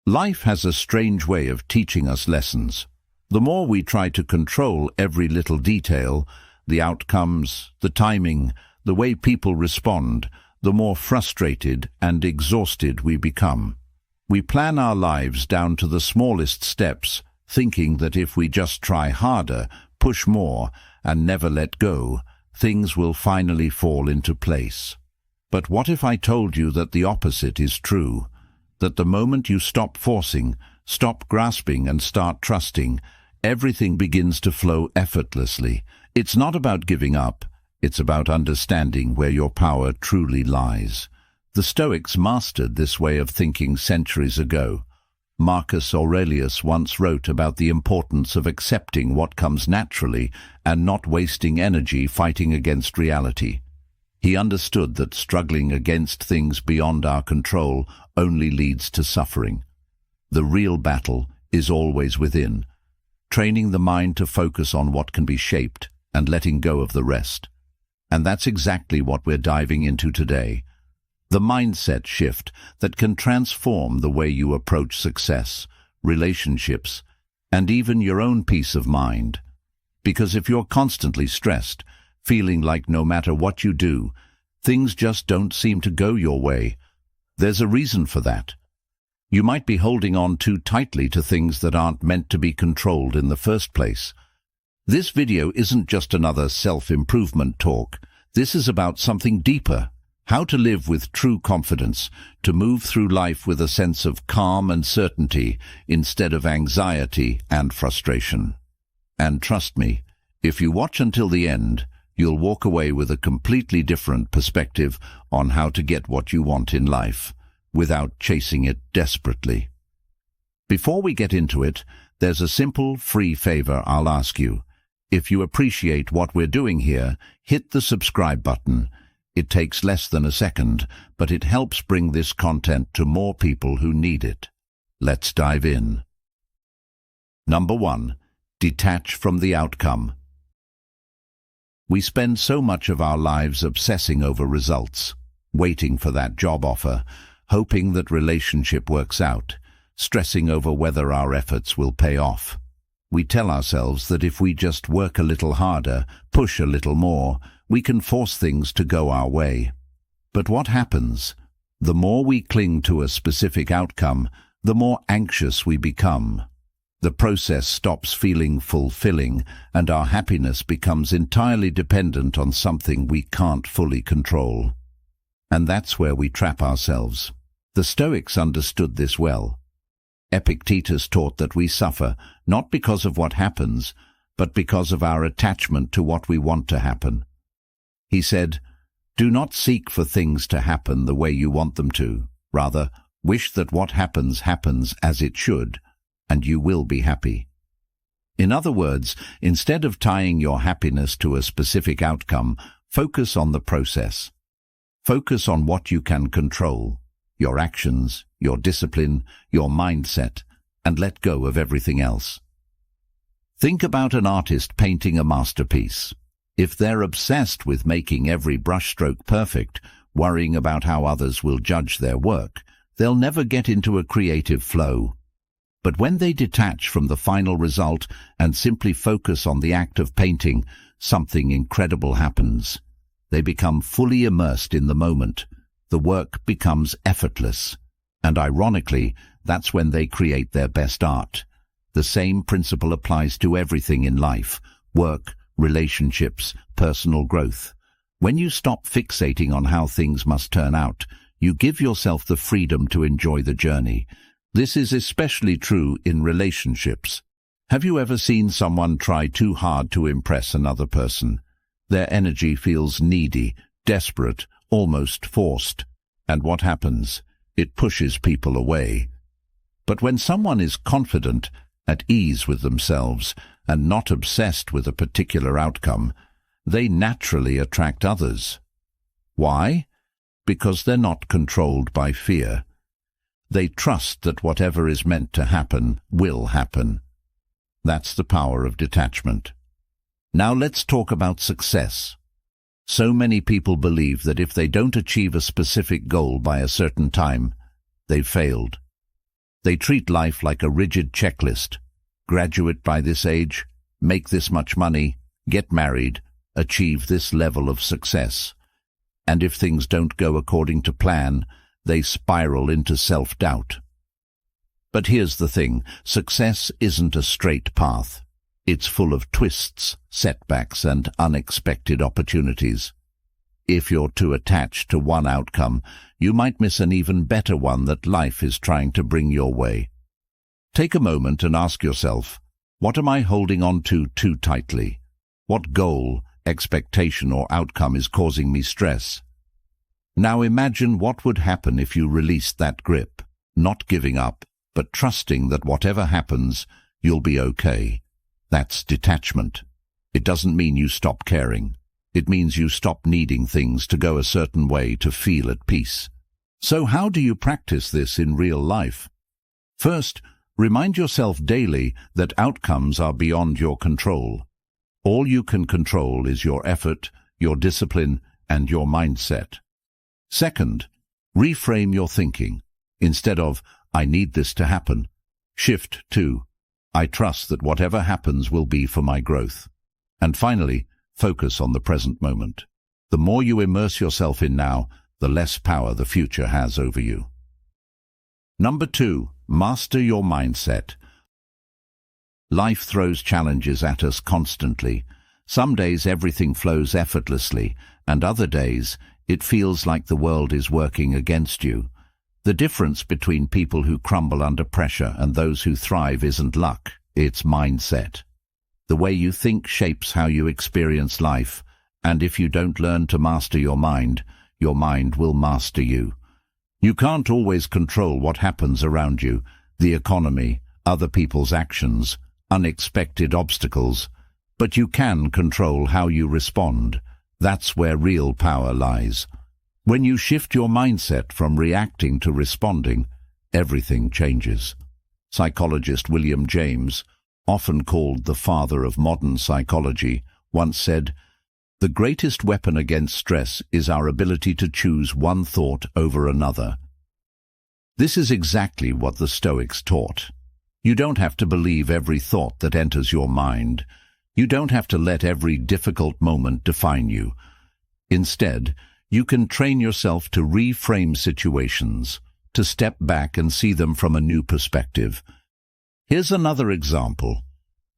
Life has a strange way of teaching us lessons. The more we try to control every little detail, the outcomes, the timing, the way people respond, the more frustrated and exhausted we become. We plan our lives down to the smallest steps, thinking that if we just try harder, push more, and never let go, things will finally fall into place. But what if I told you that the opposite is true? That the moment you stop forcing, stop grasping and start trusting, everything begins to flow effortlessly. It's not about giving up, it's about understanding where your power truly lies. The Stoics mastered this way of thinking centuries ago. Marcus Aurelius once wrote about the importance of accepting what comes naturally and not wasting energy fighting against reality. He understood that struggling against things beyond our control only leads to suffering. The real battle is always within, training the mind to focus on what can be shaped and letting go of the rest. And that's exactly what we're diving into today. The mindset shift that can transform the way you approach success, relationships, and even your own peace of mind. Because if you're constantly stressed, feeling like no matter what you do, things just don't seem to go your way, there's a reason for that. You might be holding on too tightly to things that aren't meant to be controlled in the first place. This video isn't just another self-improvement talk. This is about something deeper. How to live with true confidence, to move through life with a sense of calm and certainty instead of anxiety and frustration. And trust me, if you watch until the end, you'll walk away with a completely different perspective on how to get what you want in life, without chasing it desperately. Before we get into it, there's a simple, free favor I'll ask you. If you appreciate what we're doing here, hit the subscribe button. It takes less than a second, but it helps bring this content to more people who need it. Let's dive in. Number 1. Detach from the outcome. We spend so much of our lives obsessing over results, waiting for that job offer, hoping that relationship works out, stressing over whether our efforts will pay off. We tell ourselves that if we just work a little harder, push a little more, we can force things to go our way. But what happens? The more we cling to a specific outcome, the more anxious we become. The process stops feeling fulfilling, and our happiness becomes entirely dependent on something we can't fully control. And that's where we trap ourselves. The Stoics understood this well. Epictetus taught that we suffer not because of what happens, but because of our attachment to what we want to happen. He said, "Do not seek for things to happen the way you want them to. Rather, wish that what happens happens as it should, and you will be happy." In other words, instead of tying your happiness to a specific outcome, focus on the process. Focus on what you can control, your actions, your discipline, your mindset, and let go of everything else. Think about an artist painting a masterpiece. If they're obsessed with making every brushstroke perfect, worrying about how others will judge their work, they'll never get into a creative flow. But when they detach from the final result and simply focus on the act of painting, something incredible happens. They become fully immersed in the moment. The work becomes effortless. And ironically, that's when they create their best art. The same principle applies to everything in life: work, relationships, personal growth. When you stop fixating on how things must turn out, you give yourself the freedom to enjoy the journey. This is especially true in relationships. Have you ever seen someone try too hard to impress another person? Their energy feels needy, desperate, almost forced. And what happens? It pushes people away. But when someone is confident, at ease with themselves, and not obsessed with a particular outcome, they naturally attract others. Why? Because they're not controlled by fear. They trust that whatever is meant to happen will happen. That's the power of detachment. Now let's talk about success. So many people believe that if they don't achieve a specific goal by a certain time, they've failed. They treat life like a rigid checklist. Graduate by this age, make this much money, get married, achieve this level of success. And if things don't go according to plan, they spiral into self-doubt. But here's the thing, success isn't a straight path. It's full of twists, setbacks, and unexpected opportunities. If you're too attached to one outcome, you might miss an even better one that life is trying to bring your way. Take a moment and ask yourself, what am I holding on to too tightly? What goal, expectation, or outcome is causing me stress? Now imagine what would happen if you released that grip, not giving up, but trusting that whatever happens, you'll be okay. That's detachment. It doesn't mean you stop caring. It means you stop needing things to go a certain way to feel at peace. So how do you practice this in real life? First, remind yourself daily that outcomes are beyond your control. All you can control is your effort, your discipline, and your mindset. Second, reframe your thinking. Instead of, I need this to happen, shift to, I trust that whatever happens will be for my growth. And finally, focus on the present moment. The more you immerse yourself in now, the less power the future has over you. Number 2, master your mindset. Life throws challenges at us constantly. Some days everything flows effortlessly, and other days it feels like the world is working against you. The difference between people who crumble under pressure and those who thrive isn't luck, it's mindset. The way you think shapes how you experience life, and if you don't learn to master your mind will master you. You can't always control what happens around you, the economy, other people's actions, unexpected obstacles, but you can control how you respond. That's where real power lies. When you shift your mindset from reacting to responding, everything changes. Psychologist William James, often called the father of modern psychology, once said, "The greatest weapon against stress is our ability to choose one thought over another." This is exactly what the Stoics taught. You don't have to believe every thought that enters your mind. You don't have to let every difficult moment define you. Instead, you can train yourself to reframe situations, to step back and see them from a new perspective. Here's another example.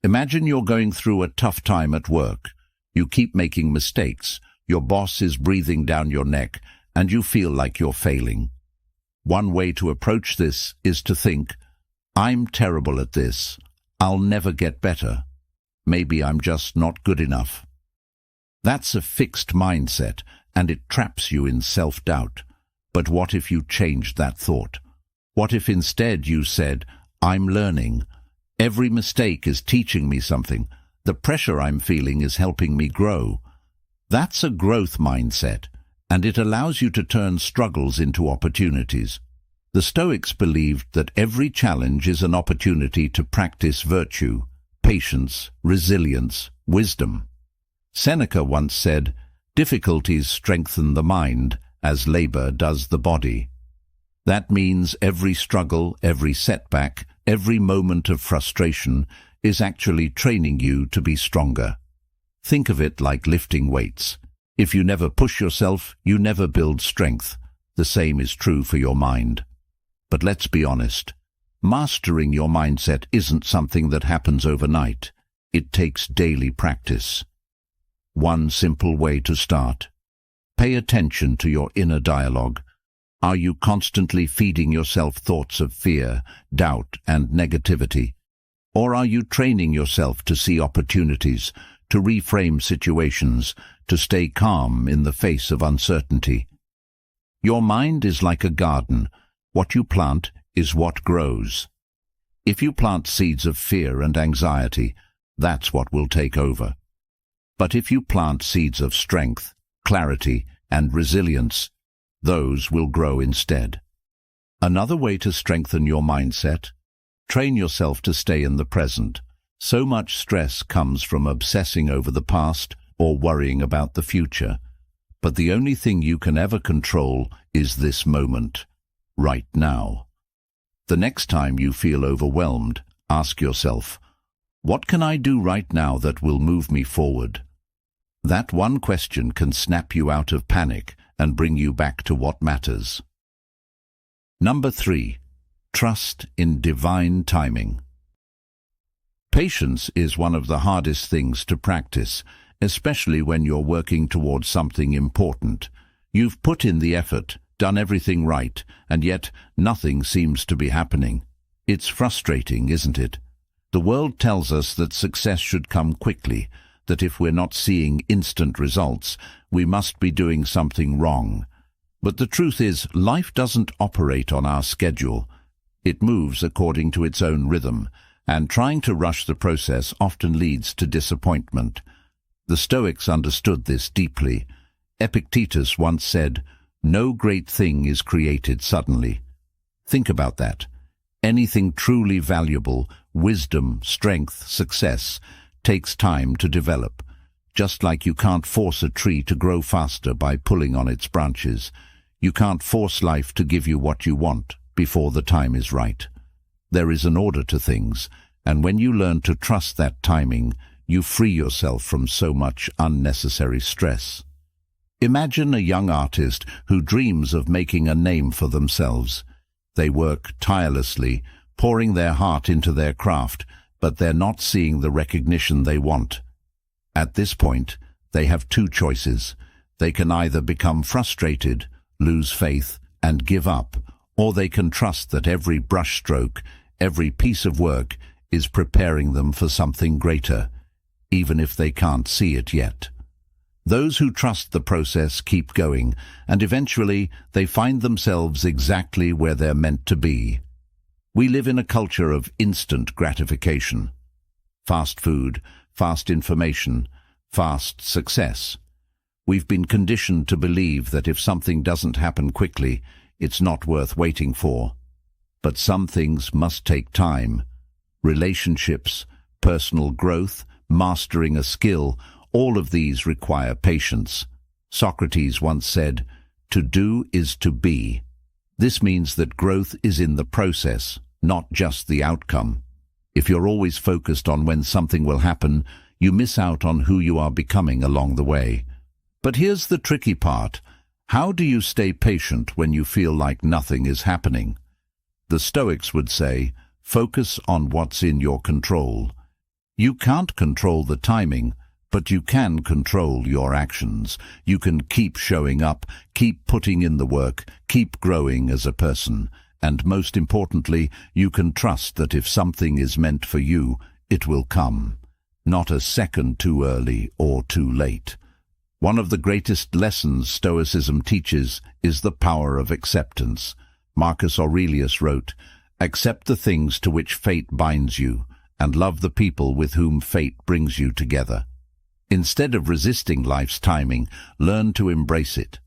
Imagine you're going through a tough time at work. You keep making mistakes, your boss is breathing down your neck, and you feel like you're failing. One way to approach this is to think, I'm terrible at this. I'll never get better. Maybe I'm just not good enough. That's a fixed mindset, and it traps you in self-doubt. But what if you changed that thought? What if instead you said, I'm learning. Every mistake is teaching me something. The pressure I'm feeling is helping me grow. That's a growth mindset, and it allows you to turn struggles into opportunities. The Stoics believed that every challenge is an opportunity to practice virtue, patience, resilience, wisdom. Seneca once said, difficulties strengthen the mind, as labor does the body. That means every struggle, every setback, every moment of frustration is actually training you to be stronger. Think of it like lifting weights. If you never push yourself, you never build strength. The same is true for your mind. But let's be honest. Mastering your mindset isn't something that happens overnight. It takes daily practice. One simple way to start. Pay attention to your inner dialogue. Are you constantly feeding yourself thoughts of fear, doubt, and negativity? Or are you training yourself to see opportunities, to reframe situations, to stay calm in the face of uncertainty? Your mind is like a garden. What you plant is what grows. If you plant seeds of fear and anxiety, that's what will take over. But if you plant seeds of strength, clarity, and resilience, those will grow instead. Another way to strengthen your mindset: train yourself to stay in the present. So much stress comes from obsessing over the past or worrying about the future. But the only thing you can ever control is this moment, right now. The next time you feel overwhelmed, ask yourself, what can I do right now that will move me forward? That one question can snap you out of panic and bring you back to what matters. Number 3. Trust in divine timing. Patience is one of the hardest things to practice, especially when you're working towards something important. You've put in the effort, done everything right, and yet nothing seems to be happening. It's frustrating, isn't it? The world tells us that success should come quickly, that if we're not seeing instant results, we must be doing something wrong. But the truth is, life doesn't operate on our schedule. It moves according to its own rhythm, and trying to rush the process often leads to disappointment. The Stoics understood this deeply. Epictetus once said, "No great thing is created suddenly." Think about that. Anything truly valuable, wisdom, strength, success, takes time to develop. Just like you can't force a tree to grow faster by pulling on its branches, you can't force life to give you what you want before the time is right. There is an order to things, and when you learn to trust that timing, you free yourself from so much unnecessary stress. Imagine a young artist who dreams of making a name for themselves. They work tirelessly, pouring their heart into their craft, but they're not seeing the recognition they want. At this point, they have two choices. They can either become frustrated, lose faith, and give up, or they can trust that every brushstroke, every piece of work, is preparing them for something greater, even if they can't see it yet. Those who trust the process keep going, and eventually they find themselves exactly where they're meant to be. We live in a culture of instant gratification. Fast food, fast information, fast success. We've been conditioned to believe that if something doesn't happen quickly, it's not worth waiting for. But some things must take time. Relationships, personal growth, mastering a skill, all of these require patience. Socrates once said, "To do is to be." This means that growth is in the process, not just the outcome. If you're always focused on when something will happen, you miss out on who you are becoming along the way. But here's the tricky part. How do you stay patient when you feel like nothing is happening? The Stoics would say, focus on what's in your control. You can't control the timing, but you can control your actions. You can keep showing up, keep putting in the work, keep growing as a person. And most importantly, you can trust that if something is meant for you, it will come. Not a second too early or too late. One of the greatest lessons Stoicism teaches is the power of acceptance. Marcus Aurelius wrote, "Accept the things to which fate binds you, and love the people with whom fate brings you together." Instead of resisting life's timing, learn to embrace it.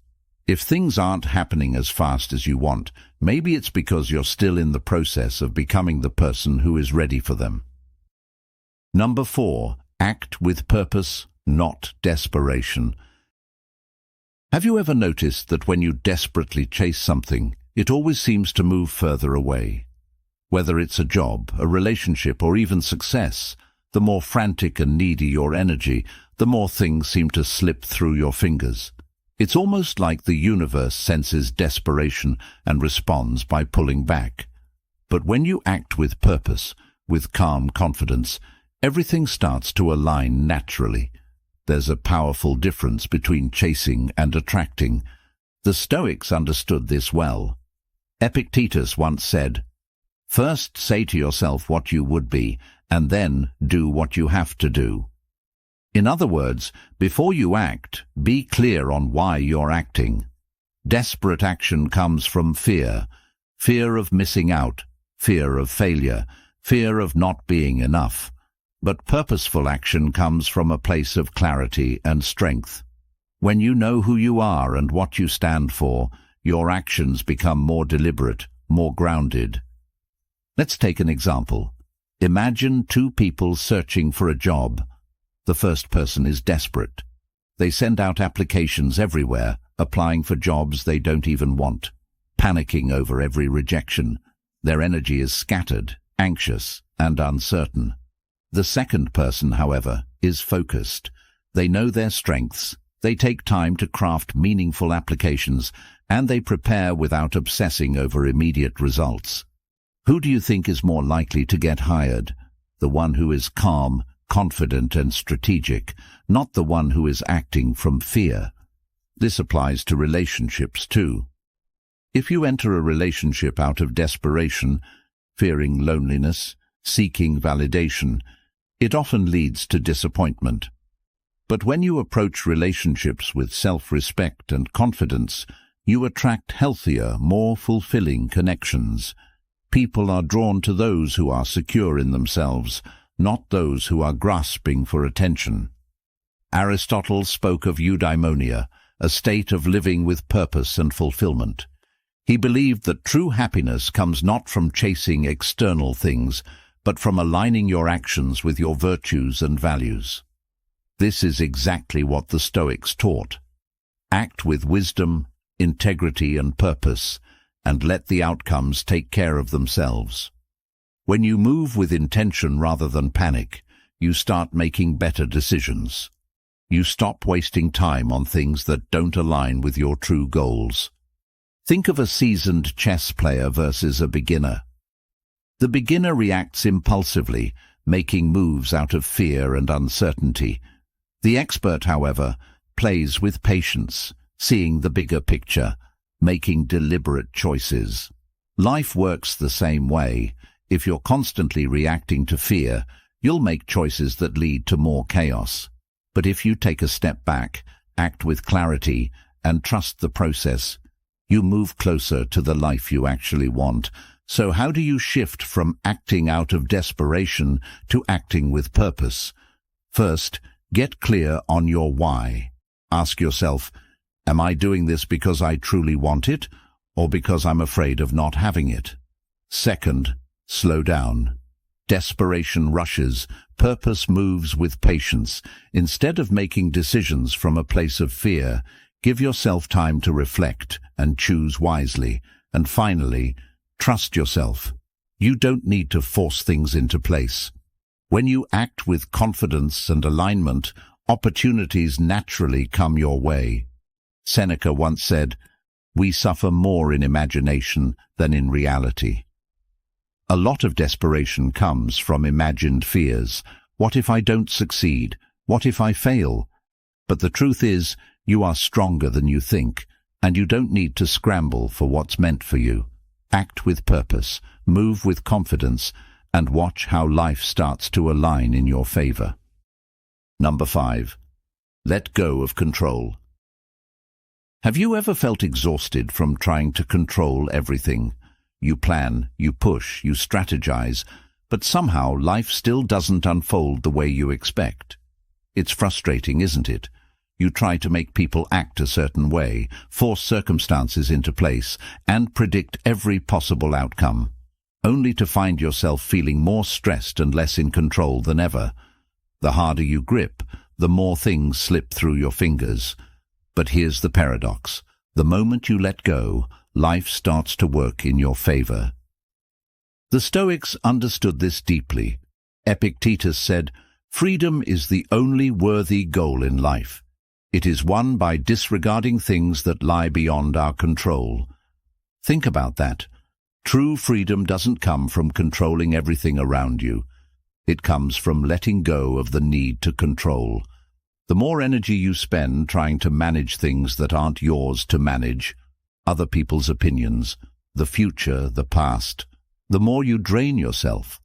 If things aren't happening as fast as you want, maybe it's because you're still in the process of becoming the person who is ready for them. Number 4, act with purpose, not desperation. Have you ever noticed that when you desperately chase something, it always seems to move further away? Whether it's a job, a relationship, or even success, the more frantic and needy your energy, the more things seem to slip through your fingers. It's almost like the universe senses desperation and responds by pulling back. But when you act with purpose, with calm confidence, everything starts to align naturally. There's a powerful difference between chasing and attracting. The Stoics understood this well. Epictetus once said, "First say to yourself what you would be, and then do what you have to do." In other words, before you act, be clear on why you're acting. Desperate action comes from fear. Fear of missing out, fear of failure, fear of not being enough. But purposeful action comes from a place of clarity and strength. When you know who you are and what you stand for, your actions become more deliberate, more grounded. Let's take an example. Imagine two people searching for a job. The first person is desperate. They send out applications everywhere, applying for jobs they don't even want, panicking over every rejection. Their energy is scattered, anxious, and uncertain. The second person, however, is focused. They know their strengths, they take time to craft meaningful applications, and they prepare without obsessing over immediate results. Who do you think is more likely to get hired? The one who is calm, confident, and strategic, not the one who is acting from fear. This applies to relationships too. If you enter a relationship out of desperation, fearing loneliness, seeking validation, it often leads to disappointment. But when you approach relationships with self-respect and confidence, you attract healthier, more fulfilling connections. People are drawn to those who are secure in themselves, not those who are grasping for attention. Aristotle spoke of eudaimonia, a state of living with purpose and fulfillment. He believed that true happiness comes not from chasing external things, but from aligning your actions with your virtues and values. This is exactly what the Stoics taught. Act with wisdom, integrity, and purpose, and let the outcomes take care of themselves. When you move with intention rather than panic, you start making better decisions. You stop wasting time on things that don't align with your true goals. Think of a seasoned chess player versus a beginner. The beginner reacts impulsively, making moves out of fear and uncertainty. The expert, however, plays with patience, seeing the bigger picture, making deliberate choices. Life works the same way. If you're constantly reacting to fear, you'll make choices that lead to more chaos. But if you take a step back, act with clarity, and trust the process, you move closer to the life you actually want. So how do you shift from acting out of desperation to acting with purpose? First, get clear on your why. Ask yourself, am I doing this because I truly want it, or because I'm afraid of not having it? Second, slow down. Desperation rushes, purpose moves with patience. Instead of making decisions from a place of fear, give yourself time to reflect and choose wisely. And finally, trust yourself. You don't need to force things into place. When you act with confidence and alignment, opportunities naturally come your way. Seneca once said, "We suffer more in imagination than in reality." A lot of desperation comes from imagined fears. What if I don't succeed? What if I fail? But the truth is, you are stronger than you think, and you don't need to scramble for what's meant for you. Act with purpose, move with confidence, and watch how life starts to align in your favor. Number 5. Let go of control. Have you ever felt exhausted from trying to control everything? You plan, you push, you strategize, but somehow life still doesn't unfold the way you expect. It's frustrating, isn't it? You try to make people act a certain way, force circumstances into place, and predict every possible outcome, only to find yourself feeling more stressed and less in control than ever. The harder you grip, the more things slip through your fingers. But here's the paradox. The moment you let go, life starts to work in your favor. The Stoics understood this deeply. Epictetus said, "Freedom is the only worthy goal in life. It is won by disregarding things that lie beyond our control." Think about that. True freedom doesn't come from controlling everything around you. It comes from letting go of the need to control. The more energy you spend trying to manage things that aren't yours to manage, other people's opinions, the future, the past, the more you drain yourself.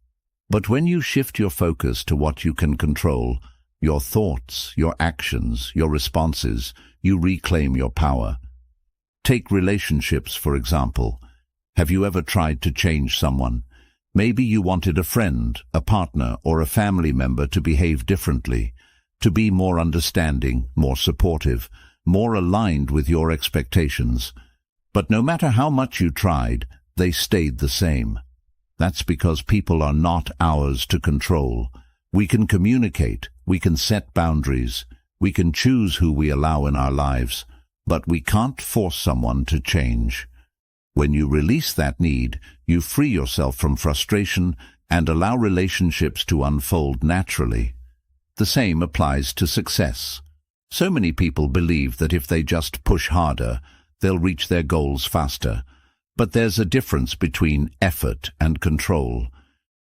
But when you shift your focus to what you can control, your thoughts, your actions, your responses, you reclaim your power. Take relationships, for example. Have you ever tried to change someone? Maybe you wanted a friend, a partner, or a family member to behave differently, to be more understanding, more supportive, more aligned with your expectations. But no matter how much you tried, they stayed the same. That's because people are not ours to control. We can communicate, we can set boundaries, we can choose who we allow in our lives, but we can't force someone to change. When you release that need, you free yourself from frustration and allow relationships to unfold naturally. The same applies to success. So many people believe that if they just push harder, they'll reach their goals faster. But there's a difference between effort and control.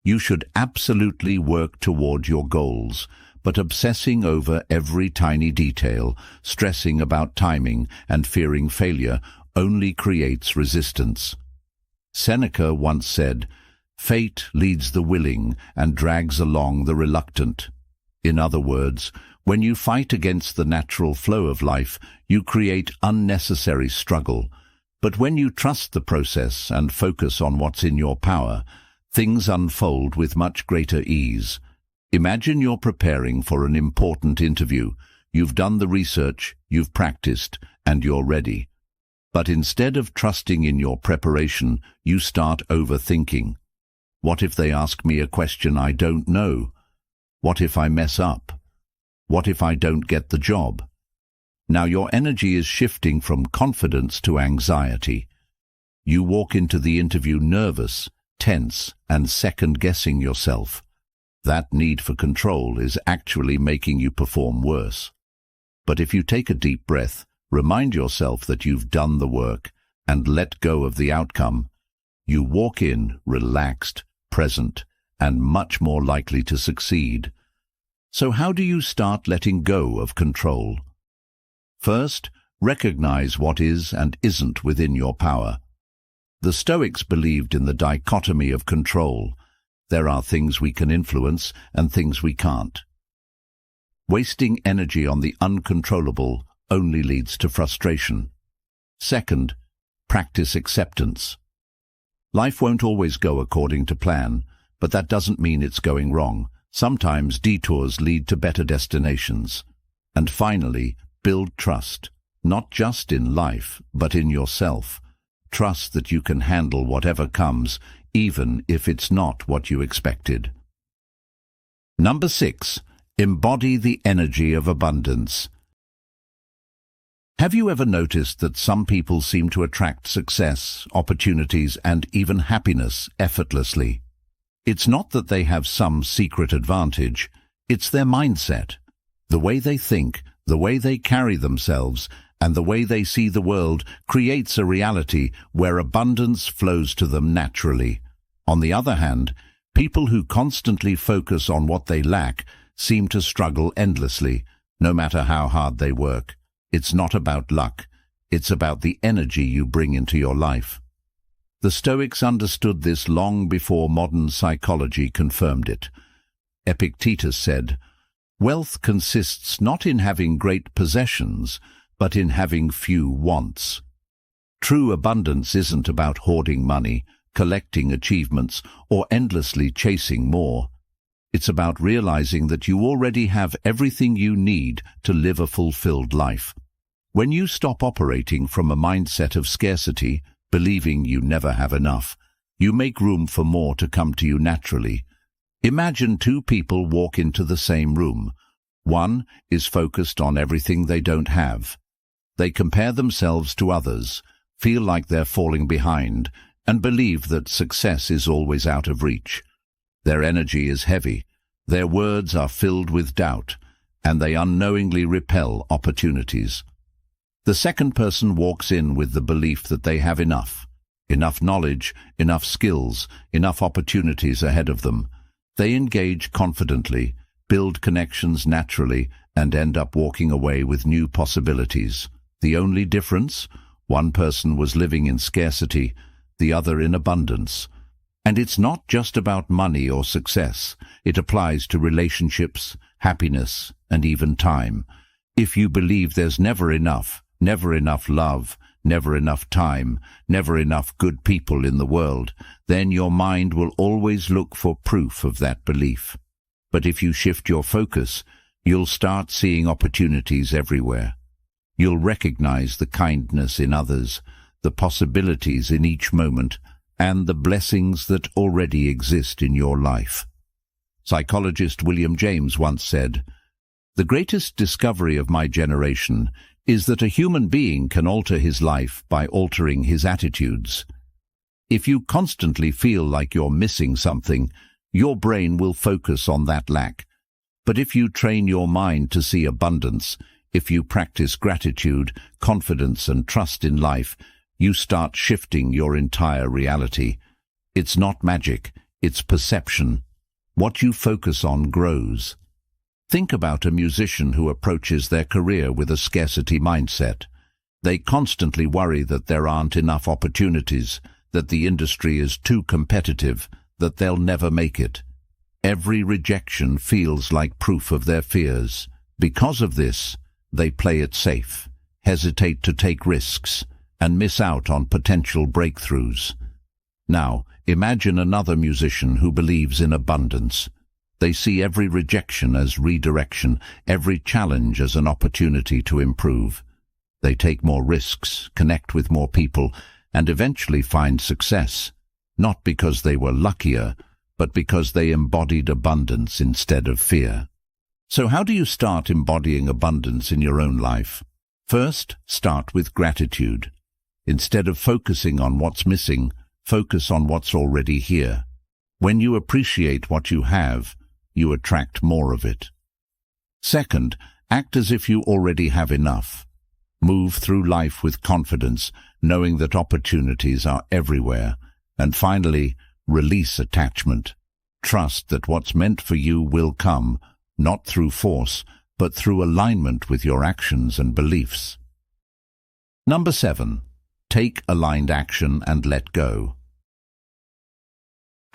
You should absolutely work toward your goals, but obsessing over every tiny detail, stressing about timing, and fearing failure only creates resistance. Seneca once said, "Fate leads the willing and drags along the reluctant." In other words, when you fight against the natural flow of life, you create unnecessary struggle. But when you trust the process and focus on what's in your power, things unfold with much greater ease. Imagine you're preparing for an important interview. You've done the research, you've practiced, and you're ready. But instead of trusting in your preparation, you start overthinking. What if they ask me a question I don't know? What if I mess up? What if I don't get the job? Now your energy is shifting from confidence to anxiety. You walk into the interview nervous, tense, and second-guessing yourself. That need for control is actually making you perform worse. But if you take a deep breath, remind yourself that you've done the work, and let go of the outcome, you walk in relaxed, present, and much more likely to succeed. So how do you start letting go of control? First, recognize what is and isn't within your power. The Stoics believed in the dichotomy of control. There are things we can influence and things we can't. Wasting energy on the uncontrollable only leads to frustration. Second, practice acceptance. Life won't always go according to plan, but that doesn't mean it's going wrong. Sometimes detours lead to better destinations. And finally, build trust, not just in life, but in yourself. Trust that you can handle whatever comes, even if it's not what you expected. Number 6. Embody the energy of abundance. Have you ever noticed that some people seem to attract success, opportunities, and even happiness effortlessly? It's not that they have some secret advantage, it's their mindset. The way they think, the way they carry themselves, and the way they see the world creates a reality where abundance flows to them naturally. On the other hand, people who constantly focus on what they lack seem to struggle endlessly, no matter how hard they work. It's not about luck, it's about the energy you bring into your life. The Stoics understood this long before modern psychology confirmed it. Epictetus said, "Wealth consists not in having great possessions, but in having few wants." True abundance isn't about hoarding money, collecting achievements, or endlessly chasing more. It's about realizing that you already have everything you need to live a fulfilled life. When you stop operating from a mindset of scarcity, believing you never have enough, you make room for more to come to you naturally. Imagine two people walk into the same room. One is focused on everything they don't have. They compare themselves to others, feel like they're falling behind, and believe that success is always out of reach. Their energy is heavy, their words are filled with doubt, and they unknowingly repel opportunities. The second person walks in with the belief that they have enough knowledge, enough skills, enough opportunities ahead of them. They engage confidently, build connections naturally, and end up walking away with new possibilities. The only difference? One person was living in scarcity, the other in abundance. And it's not just about money or success. It applies to relationships, happiness, and even time. If you believe there's never enough love, never enough time, never enough good people in the world, then your mind will always look for proof of that belief. But if you shift your focus, you'll start seeing opportunities everywhere. You'll recognize the kindness in others, the possibilities in each moment, and the blessings that already exist in your life. Psychologist William James once said, "The greatest discovery of my generation is that a human being can alter his life by altering his attitudes." If you constantly feel like you're missing something, your brain will focus on that lack. But if you train your mind to see abundance, if you practice gratitude, confidence and trust in life, you start shifting your entire reality. It's not magic, it's perception. What you focus on grows. Think about a musician who approaches their career with a scarcity mindset. They constantly worry that there aren't enough opportunities, that the industry is too competitive, that they'll never make it. Every rejection feels like proof of their fears. Because of this, they play it safe, hesitate to take risks, and miss out on potential breakthroughs. Now, imagine another musician who believes in abundance. They see every rejection as redirection, every challenge as an opportunity to improve. They take more risks, connect with more people, and eventually find success, not because they were luckier, but because they embodied abundance instead of fear. So how do you start embodying abundance in your own life? First, start with gratitude. Instead of focusing on what's missing, focus on what's already here. When you appreciate what you have, you attract more of it. Second, act as if you already have enough. Move through life with confidence, knowing that opportunities are everywhere. And finally, release attachment. Trust that what's meant for you will come, not through force, but through alignment with your actions and beliefs. Number 7. Take aligned action and let go.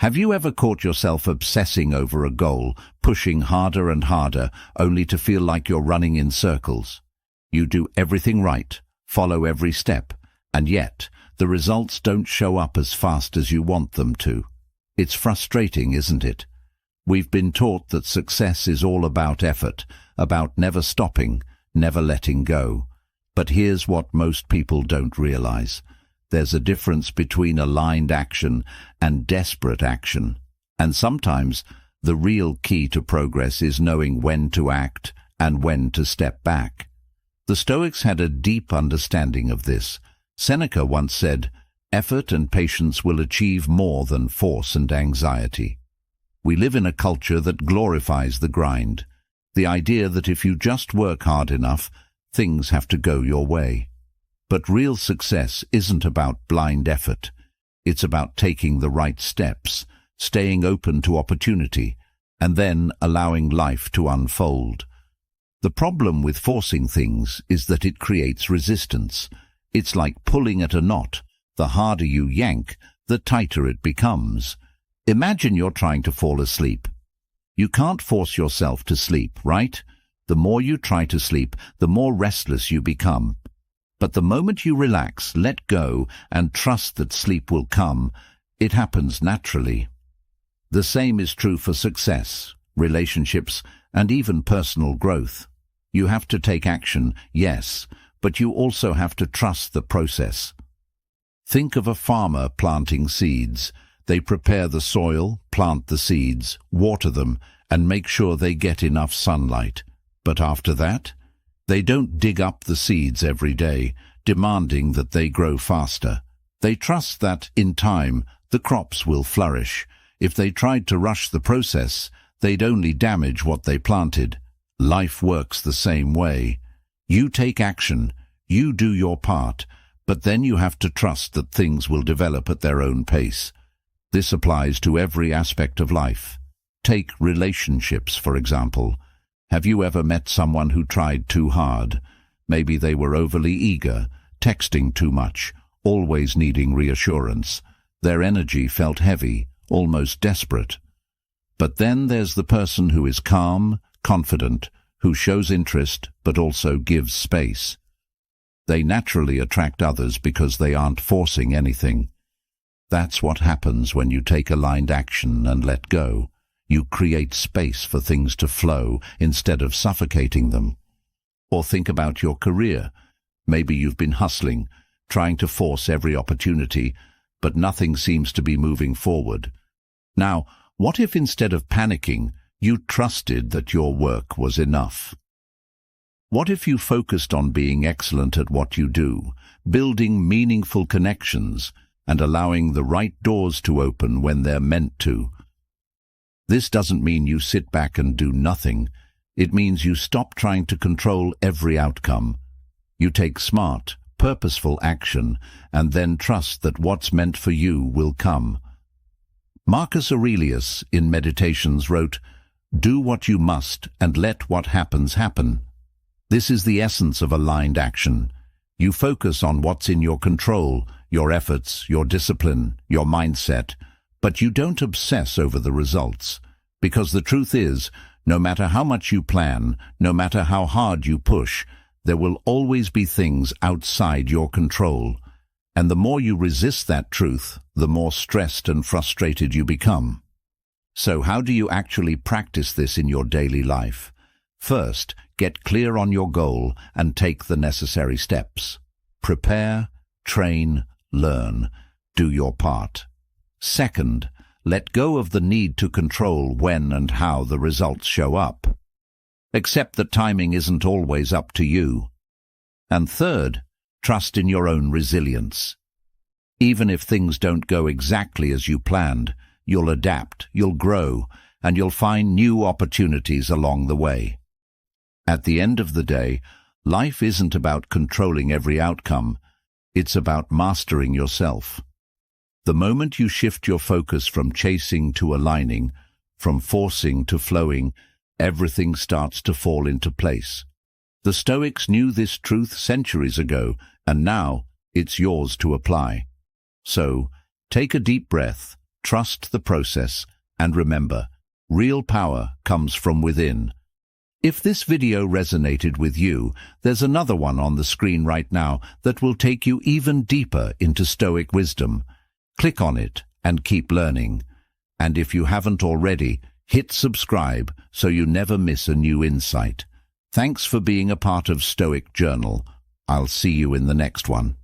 Have you ever caught yourself obsessing over a goal, pushing harder and harder, only to feel like you're running in circles? You do everything right, follow every step, and yet the results don't show up as fast as you want them to. It's frustrating, isn't it? We've been taught that success is all about effort, about never stopping, never letting go. But here's what most people don't realize. There's a difference between aligned action and desperate action. And sometimes the real key to progress is knowing when to act and when to step back. The Stoics had a deep understanding of this. Seneca once said, "Effort and patience will achieve more than force and anxiety." We live in a culture that glorifies the grind, the idea that if you just work hard enough, things have to go your way. But real success isn't about blind effort. It's about taking the right steps, staying open to opportunity, and then allowing life to unfold. The problem with forcing things is that it creates resistance. It's like pulling at a knot. The harder you yank, the tighter it becomes. Imagine you're trying to fall asleep. You can't force yourself to sleep, right? The more you try to sleep, the more restless you become. But the moment you relax, let go, and trust that sleep will come, it happens naturally. The same is true for success, relationships, and even personal growth. You have to take action, yes, but you also have to trust the process. Think of a farmer planting seeds. They prepare the soil, plant the seeds, water them, and make sure they get enough sunlight. But after that, they don't dig up the seeds every day, demanding that they grow faster. They trust that, in time, the crops will flourish. If they tried to rush the process, they'd only damage what they planted. Life works the same way. You take action, you do your part, but then you have to trust that things will develop at their own pace. This applies to every aspect of life. Take relationships, for example. Have you ever met someone who tried too hard? Maybe they were overly eager, texting too much, always needing reassurance. Their energy felt heavy, almost desperate. But then there's the person who is calm, confident, who shows interest but also gives space. They naturally attract others because they aren't forcing anything. That's what happens when you take aligned action and let go. You create space for things to flow instead of suffocating them. Or think about your career. Maybe you've been hustling, trying to force every opportunity, but nothing seems to be moving forward. Now, what if instead of panicking, you trusted that your work was enough? What if you focused on being excellent at what you do, building meaningful connections, and allowing the right doors to open when they're meant to. This doesn't mean you sit back and do nothing. It means you stop trying to control every outcome. You take smart, purposeful action and then trust that what's meant for you will come. Marcus Aurelius in Meditations wrote, "Do what you must and let what happens happen." This is the essence of aligned action. You focus on what's in your control, your efforts, your discipline, your mindset, but you don't obsess over the results. Because the truth is, no matter how much you plan, no matter how hard you push, there will always be things outside your control. And the more you resist that truth, the more stressed and frustrated you become. So how do you actually practice this in your daily life? First, get clear on your goal and take the necessary steps. Prepare, train, learn. Do your part. Second, let go of the need to control when and how the results show up. Accept that timing isn't always up to you. And third, trust in your own resilience. Even if things don't go exactly as you planned, you'll adapt, you'll grow, and you'll find new opportunities along the way. At the end of the day, life isn't about controlling every outcome. It's about mastering yourself. The moment you shift your focus from chasing to aligning, from forcing to flowing, everything starts to fall into place. The Stoics knew this truth centuries ago, and now it's yours to apply. So, take a deep breath, trust the process, and remember, real power comes from within. If this video resonated with you, there's another one on the screen right now that will take you even deeper into Stoic wisdom. Click on it and keep learning. And if you haven't already, hit subscribe so you never miss a new insight. Thanks for being a part of Stoic Journal. I'll see you in the next one.